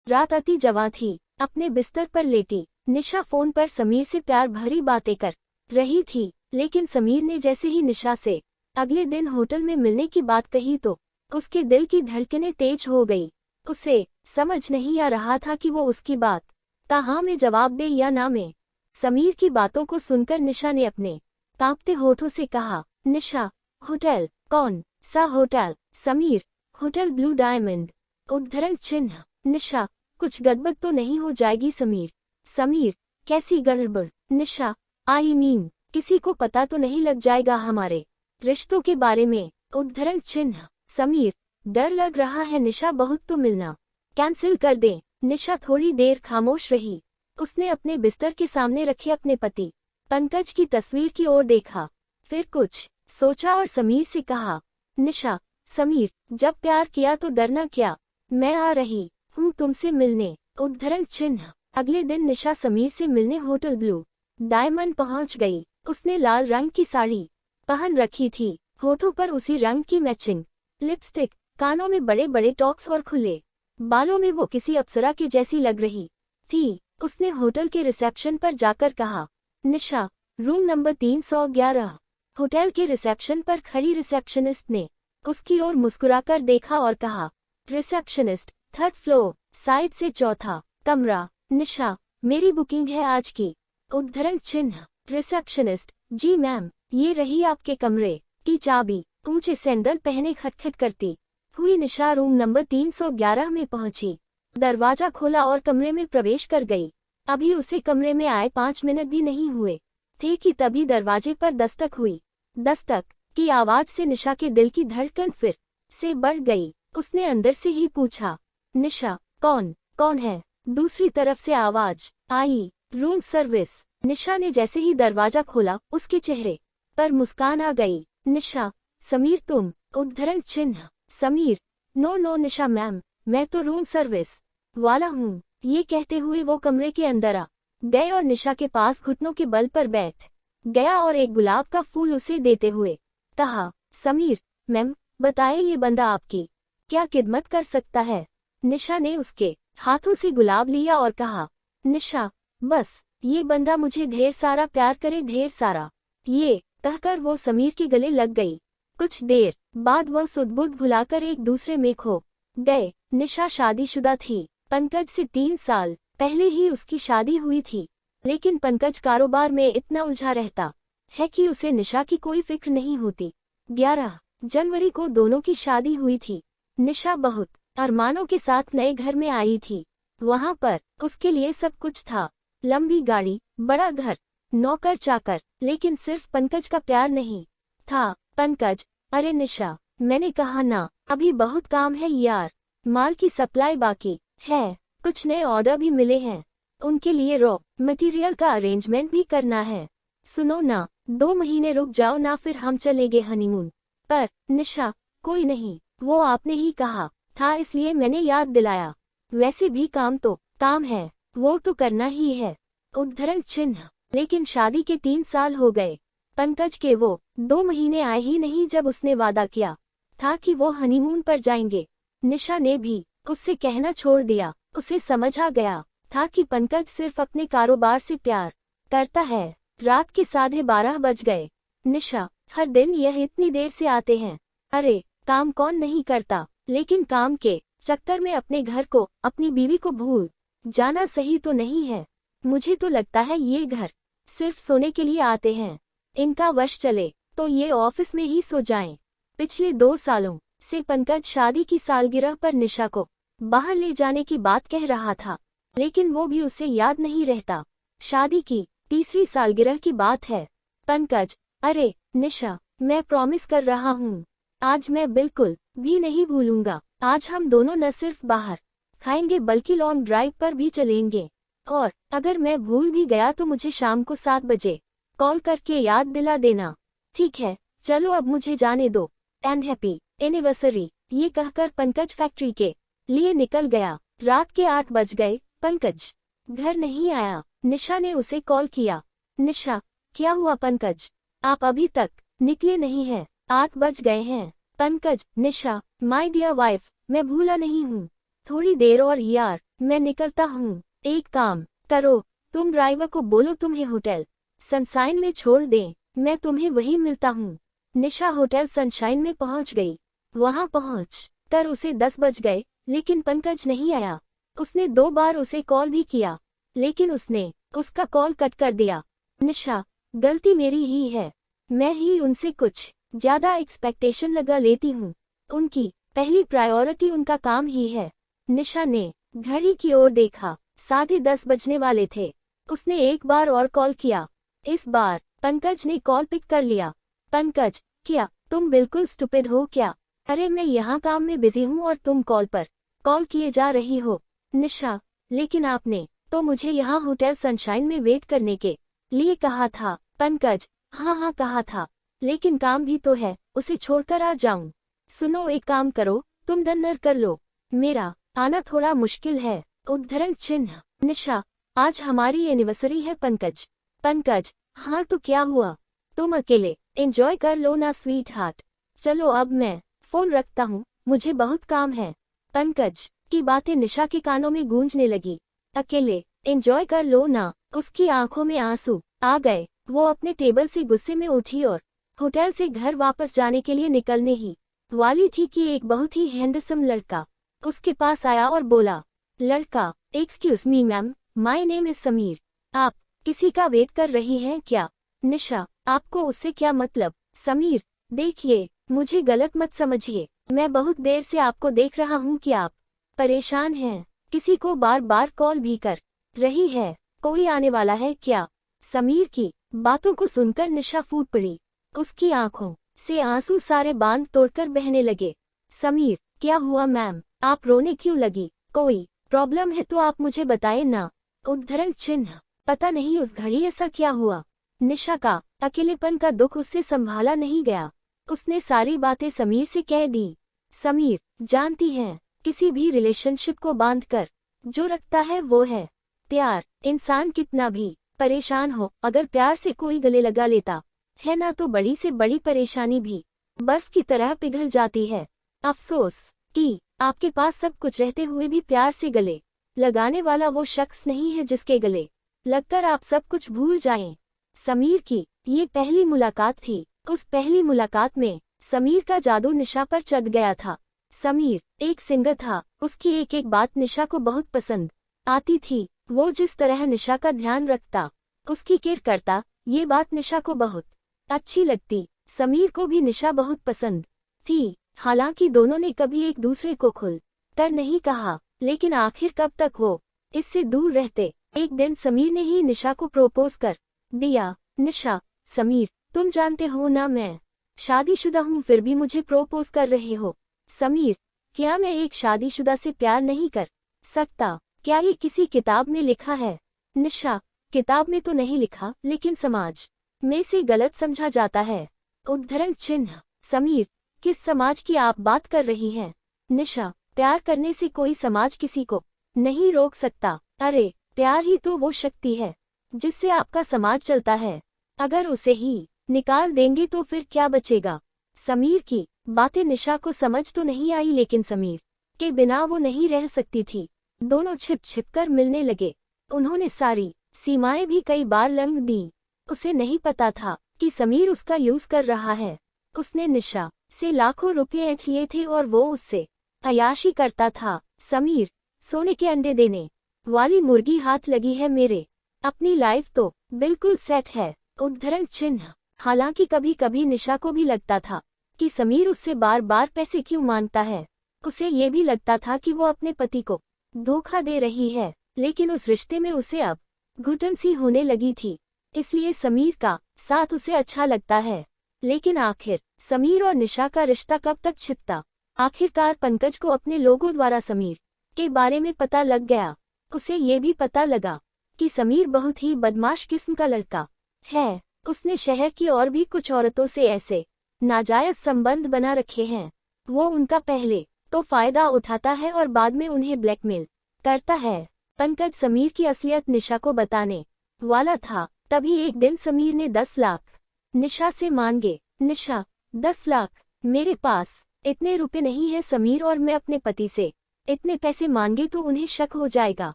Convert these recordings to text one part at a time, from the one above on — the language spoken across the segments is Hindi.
रात अति जवां थी। अपने बिस्तर पर लेटी निशा फोन पर समीर से प्यार भरी बातें कर रही थी, लेकिन समीर ने जैसे ही निशा से अगले दिन होटल में मिलने की बात कही तो उसके दिल की धड़कनें तेज हो गई। उसे समझ नहीं आ रहा था कि वो उसकी बात का हाँ में जवाब दे या ना में। समीर की बातों को सुनकर निशा ने अपने कांपते होठों से कहा, निशा, होटल? कौन सा hotel? Sameer, hotel blue diamond. उद्धरण चिन्ह। निशा, कुछ गड़बड़ तो नहीं हो जाएगी? समीर, समीर, कैसी गड़बड़? निशा, आई मीन, किसी को पता तो नहीं लग जाएगा हमारे रिश्तों के बारे में? उद्धरण चिन्ह। समीर, डर लग रहा है निशा, बहुत तो मिलना कैंसिल कर दें। निशा थोड़ी देर खामोश रही। उसने अपने बिस्तर के सामने रखे अपने पति पंकज की तस्वीर की ओर देखा, फिर कुछ सोचा और समीर से कहा, निशा, समीर, जब प्यार किया तो डरना क्या, मैं आ रही हूँ तुमसे मिलने। उद्धरण चिन्ह। अगले दिन निशा समीर से मिलने होटल ब्लू डायमंड पहुंच गई। उसने लाल रंग की साड़ी पहन रखी थी, होठों पर उसी रंग की मैचिंग लिपस्टिक, कानों में बड़े बड़े टॉक्स और खुले बालों में वो किसी अप्सरा की जैसी लग रही थी। उसने होटल के रिसेप्शन पर जाकर कहा, निशा, रूम नंबर 311। होटल के रिसेप्शन पर खड़ी रिसेप्शनिस्ट ने उसकी ओर मुस्कुराकर देखा और कहा, रिसेप्शनिस्ट, 3rd फ्लोर, साइड से 4था कमरा। निशा, मेरी बुकिंग है आज की। उद्धरण चिन्ह। रिसेप्शनिस्ट, जी मैम, ये रही आपके कमरे की चाबी। ऊंचे सैंडल पहने खटखट करती हुई निशा रूम नंबर 311 में पहुंची। दरवाजा खोला और कमरे में प्रवेश कर गई। अभी उसे कमरे में आए 5 मिनट भी नहीं हुए थे कि तभी दरवाजे पर दस्तक हुई। दस्तक की आवाज से निशा के दिल की धड़कन फिर से बढ़ गई। उसने अंदर से ही पूछा, निशा, कौन है? दूसरी तरफ से आवाज आई, रूम सर्विस। निशा ने जैसे ही दरवाजा खोला उसके चेहरे पर मुस्कान आ गई। निशा, समीर तुम? उद्धरण चिन्ह। समीर, नो निशा मैम, मैं तो रूम सर्विस वाला हूँ। ये कहते हुए वो कमरे के अंदर आ गए और निशा के पास घुटनों के बल पर बैठ गया और एक गुलाब का फूल उसे देते हुए कहा, समीर, मैम, बताए ये बंदा आपकी क्या खिदमत कर सकता है? निशा ने उसके हाथों से गुलाब लिया और कहा, निशा, बस ये बंदा मुझे ढेर सारा प्यार करे, ढेर सारा। ये कहकर वो समीर के गले लग गई। कुछ देर बाद वह सुध-बुध भुलाकर एक दूसरे में खो गए। निशा शादीशुदा थी। पंकज से 3 साल पहले ही उसकी शादी हुई थी, लेकिन पंकज कारोबार में इतना उलझा रहता है कि उसे निशा की कोई फिक्र नहीं होती। 11 जनवरी को दोनों की शादी हुई थी। निशा बहुत अरमानों के साथ नए घर में आई थी। वहां पर उसके लिए सब कुछ था, लंबी गाड़ी, बड़ा घर, नौकर चाकर, लेकिन सिर्फ पंकज का प्यार नहीं था। पंकज, अरे निशा, मैंने कहा ना, अभी बहुत काम है यार, माल की सप्लाई बाकी है, कुछ नए ऑर्डर भी मिले हैं, उनके लिए रॉ मटेरियल का अरेंजमेंट भी करना है। सुनो ना, 2 महीने रुक जाओ ना, फिर हम चलेंगे हनीमून पर। निशा, कोई नहीं, वो आपने ही कहा था इसलिए मैंने याद दिलाया। वैसे भी काम तो काम है, वो तो करना ही है। उद्धरण चिन्ह। लेकिन शादी के 3 साल हो गए, पंकज के वो 2 महीने आए ही नहीं जब उसने वादा किया था कि वो हनीमून पर जाएंगे। निशा ने भी उससे कहना छोड़ दिया। उसे समझ आ गया था कि पंकज सिर्फ अपने कारोबार से प्यार करता है। रात के 12:30 बज गए। निशा, हर दिन यह इतनी देर से आते हैं। अरे, काम कौन नहीं करता, लेकिन काम के चक्कर में अपने घर को, अपनी बीवी को भूल जाना सही तो नहीं है। मुझे तो लगता है ये घर सिर्फ सोने के लिए आते हैं। इनका वश चले तो ये ऑफिस में ही सो जाएं। पिछले 2 सालों से पंकज शादी की सालगिरह पर निशा को बाहर ले जाने की बात कह रहा था, लेकिन वो भी उसे याद नहीं रहता। शादी की 3री सालगिरह की बात है। पंकज, अरे निशा, मैं प्रॉमिस कर रहा हूँ, आज मैं बिल्कुल भी नहीं भूलूंगा। आज हम दोनों न सिर्फ बाहर खाएंगे बल्कि लॉन्ग ड्राइव पर भी चलेंगे। और अगर मैं भूल भी गया तो मुझे शाम को 7 बजे कॉल करके याद दिला देना। ठीक है, चलो अब मुझे जाने दो, एंड हैप्पी एनिवर्सरी। ये कहकर पंकज फैक्ट्री के लिए निकल गया। रात के 8 बज गए। पंकज घर नहीं आया। निशा ने उसे कॉल किया। निशा, क्या हुआ पंकज, आप अभी तक निकले नहीं हैं? 8 बज गए हैं। पंकज, निशा, माय डियर वाइफ, मैं भूला नहीं हूँ, थोड़ी देर और यार, मैं निकलता हूँ। एक काम करो, तुम ड्राइवर को बोलो तुम्हें होटल सनशाइन में छोड़ दें, मैं तुम्हें वहीं मिलता हूँ। निशा होटल सनशाइन में पहुँच गई। वहाँ पहुँच कर उसे 10 बज गए, लेकिन पंकज नहीं आया। उसने 2 बार उसे कॉल भी किया, लेकिन उसने उसका कॉल कट कर दिया। निशा, गलती मेरी ही है, मैं ही उनसे कुछ ज्यादा एक्सपेक्टेशन लगा लेती हूँ। उनकी पहली प्रायोरिटी उनका काम ही है। निशा ने घड़ी की ओर देखा, 10:30 बजने वाले थे। उसने एक बार और कॉल किया। इस बार पंकज ने कॉल पिक कर लिया। पंकज, क्या तुम बिल्कुल स्टूपिड हो क्या? अरे मैं यहाँ काम में बिजी हूँ और तुम कॉल पर कॉल किए जा रही हो। निशा, लेकिन आपने तो मुझे यहाँ होटल सनशाइन में वेट करने के लिए कहा था। पंकज, हाँ कहा था, लेकिन काम भी तो है, उसे छोड़कर आ जाऊं? सुनो, एक काम करो, तुम डिनर कर लो, मेरा आना थोड़ा मुश्किल है। उद्धरण चिन्ह। निशा, आज हमारी एनिवर्सरी है पंकज। पंकज, हाँ तो क्या हुआ, तुम अकेले एंजॉय कर लो ना स्वीट हार्ट। चलो अब मैं फोन रखता हूँ, मुझे बहुत काम है। पंकज की बातें निशा के कानों में गूंजने लगी। अकेले एंजॉय कर लो ना। उसकी आंखों में आंसू आ गए। वो अपने टेबल से गुस्से में उठी और होटल से घर वापस जाने के लिए निकलने ही वाली थी कि एक बहुत ही हैंडसम लड़का उसके पास आया और बोला। लड़का, excuse me ma'am, my name is Sameer. आप किसी का वेट कर रही हैं क्या? निशा, आपको उससे क्या मतलब? समीर, देखिए, मुझे गलत मत समझिए, मैं बहुत देर से आपको देख रहा हूँ कि आप परेशान हैं, किसी को बार बार कॉल भी कर रही है। कोई आने वाला है क्या? समीर की बातों को सुनकर निशा फूट पड़ी। उसकी आंखों से आंसू सारे बांध तोड़कर बहने लगे। समीर, क्या हुआ मैम, आप रोने क्यों लगी? कोई प्रॉब्लम है तो आप मुझे बताएं ना। उद्धरण चिन्ह। पता नहीं उस घड़ी ऐसा क्या हुआ। निशा का अकेलेपन का दुख उससे संभाला नहीं गया। उसने सारी बातें समीर से कह दी। समीर, जानती हैं, किसी भी रिलेशनशिप को बांधकर जो रखता है वो है प्यार। इंसान कितना भी परेशान हो, अगर प्यार से कोई गले लगा लेता है ना, तो बड़ी से बड़ी परेशानी भी बर्फ की तरह पिघल जाती है। अफसोस कि आपके पास सब कुछ रहते हुए भी प्यार से गले लगाने वाला वो शख्स नहीं है जिसके गले लगकर आप सब कुछ भूल जाएं। समीर की ये पहली मुलाकात थी। उस पहली मुलाकात में समीर का जादू निशा पर चढ़ गया था। समीर एक सिंगर था। उसकी एक एक बात निशा को बहुत पसंद आती थी। वो जिस तरह निशा का ध्यान रखता, उसकी केयर करता, ये बात निशा को बहुत अच्छी लगती। समीर को भी निशा बहुत पसंद थी। हालांकि दोनों ने कभी एक दूसरे को खुल कर नहीं कहा, लेकिन आखिर कब तक वो इससे दूर रहते। एक दिन समीर ने ही निशा को प्रपोज कर दिया। निशा, समीर, तुम जानते हो ना मैं शादीशुदा हूँ, फिर भी मुझे प्रपोज कर रहे हो। समीर, क्या मैं एक शादीशुदा से प्यार नहीं कर सकता? क्या ये किसी किताब में लिखा है? निशा, किताब में तो नहीं लिखा, लेकिन समाज में से गलत समझा जाता है। उद्धरण चिन्ह। समीर, किस समाज की आप बात कर रही हैं? निशा, प्यार करने से कोई समाज किसी को नहीं रोक सकता। अरे, प्यार ही तो वो शक्ति है जिससे आपका समाज चलता है। अगर उसे ही निकाल देंगे तो फिर क्या बचेगा? समीर की बातें निशा को समझ तो नहीं आई, लेकिन समीर के बिना वो नहीं रह सकती थी। दोनों छिप छिप कर मिलने लगे। उन्होंने सारी सीमाएं भी कई बार लंघ दी। उसे नहीं पता था कि समीर उसका यूज कर रहा है। उसने निशा से लाखों रुपए ऐंठ लिए थे और वो उससे अय्याशी करता था। समीर, सोने के अंडे देने वाली मुर्गी हाथ लगी है मेरे, अपनी लाइफ तो बिल्कुल सेट है। उद्धरण चिन्ह। हालांकि कभी कभी निशा को भी लगता था कि समीर उससे बार बार पैसे क्यों मांगता है। उसे ये भी लगता था कि वो अपने पति को धोखा दे रही है, लेकिन उस रिश्ते में उसे अब घुटन सी होने लगी थी। इसलिए समीर का साथ उसे अच्छा लगता है। लेकिन आखिर समीर और निशा का रिश्ता कब तक छिपता? आखिरकार पंकज को अपने लोगों द्वारा समीर के बारे में पता लग गया। उसे ये भी पता लगा कि समीर बहुत ही बदमाश किस्म का लड़का है। उसने शहर की और भी कुछ औरतों से ऐसे नाजायज संबंध बना रखे हैं। वो उनका पहले तो फायदा उठाता है और बाद में उन्हें ब्लैकमेल करता है। पंकज समीर की असलियत निशा को बताने वाला था। तभी एक दिन समीर ने 10 लाख निशा से मांगे। निशा, 10 लाख? मेरे पास इतने रुपए नहीं है समीर, और मैं अपने पति से इतने पैसे मांगे तो उन्हें शक हो जाएगा।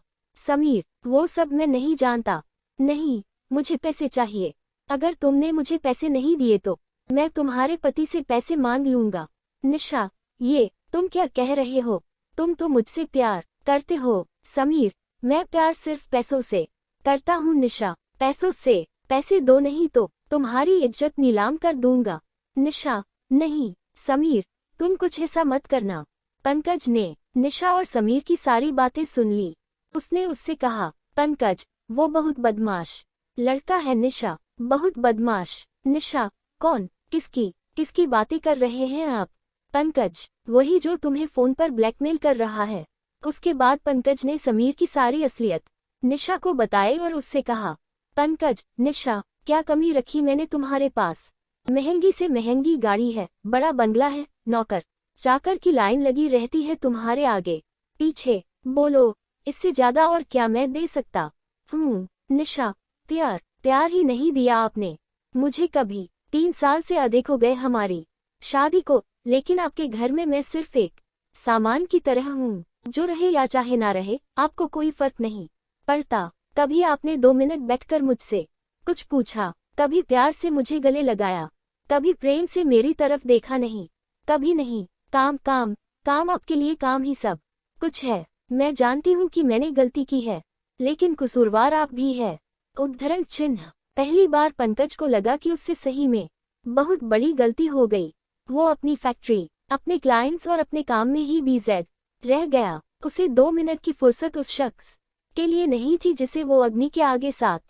समीर, वो सब मैं नहीं जानता। नहीं, मुझे पैसे चाहिए। अगर तुमने मुझे पैसे नहीं दिए तो मैं तुम्हारे पति से पैसे मांग लूंगा। निशा, ये तुम क्या कह रहे हो? तुम तो मुझसे प्यार करते हो। समीर, मैं प्यार सिर्फ पैसों से करता हूँ निशा। पैसों से? पैसे दो नहीं तो तुम्हारी इज्जत नीलाम कर दूंगा। निशा, नहीं। समीर, तुम कुछ ऐसा मत करना। पंकज ने निशा और समीर की सारी बातें सुन ली। उसने उससे कहा, पंकज, वो बहुत बदमाश लड़का है। निशा, बहुत बदमाश? निशा, कौन? किसकी बातें कर रहे हैं आप? पंकज, वही जो तुम्हें फोन पर ब्लैकमेल कर रहा है। उसके बाद पंकज ने समीर की सारी असलियत निशा को बताई और उससे कहा, पंकज, निशा, क्या कमी रखी मैंने तुम्हारे पास? महंगी से महंगी गाड़ी है, बड़ा बंगला है, नौकर चाकर की लाइन लगी रहती है तुम्हारे आगे पीछे। बोलो, इससे ज्यादा और क्या मैं दे सकता हूँ? निशा, प्यार ही नहीं दिया आपने मुझे कभी। 3 साल से अधिक हो गए हमारी शादी को, लेकिन आपके घर में मैं सिर्फ एक सामान की तरह हूँ। जो रहे या चाहे ना रहे, आपको कोई फर्क नहीं पड़ता। कभी आपने 2 मिनट बैठकर मुझसे कुछ पूछा? कभी प्यार से मुझे गले लगाया? कभी प्रेम से मेरी तरफ देखा? नहीं, कभी नहीं। काम काम काम, आपके लिए काम ही सब कुछ है। मैं जानती हूँ कि मैंने गलती की है, लेकिन कसूरवार आप भी है। उद्धरण चिन्ह। पहली बार पंकज को लगा कि उससे सही में बहुत बड़ी गलती हो गई। वो अपनी फैक्ट्री, अपने क्लाइंट्स और अपने काम में ही बिजी रह गया। उसे 2 मिनट की फुर्सत उस शख्स के लिए नहीं थी जिसे वो अग्नि के आगे 7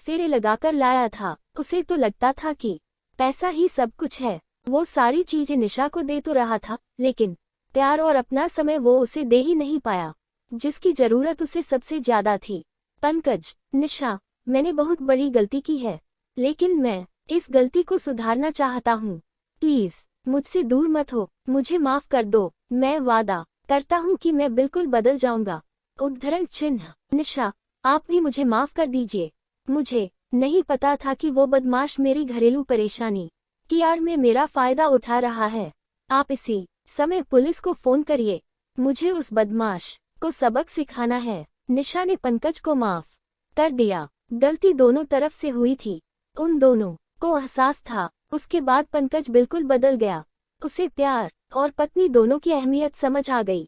फेरे लगाकर लाया था। उसे तो लगता था कि पैसा ही सब कुछ है। वो सारी चीजें निशा को दे तो रहा था, लेकिन प्यार और अपना समय वो उसे दे ही नहीं पाया, जिसकी जरूरत उसे सबसे ज्यादा थी। पंकज, निशा, मैंने बहुत बड़ी गलती की है, लेकिन मैं इस गलती को सुधारना चाहता हूँ। प्लीज मुझसे दूर मत हो, मुझे माफ कर दो। मैं वादा करता हूँ कि मैं बिल्कुल बदल जाऊंगा। उद्धरण चिन्ह। निशा, आप भी मुझे माफ कर दीजिए। मुझे नहीं पता था कि वो बदमाश मेरी घरेलू परेशानी की आड़ में मेरा फायदा उठा रहा है। आप इसी समय पुलिस को फोन करिए। मुझे उस बदमाश को सबक सिखाना है। निशा ने पंकज को माफ कर दिया। गलती दोनों तरफ से हुई थी, उन दोनों को एहसास था। उसके बाद पंकज बिल्कुल बदल गया। उसे प्यार और पत्नी दोनों की अहमियत समझ आ गई।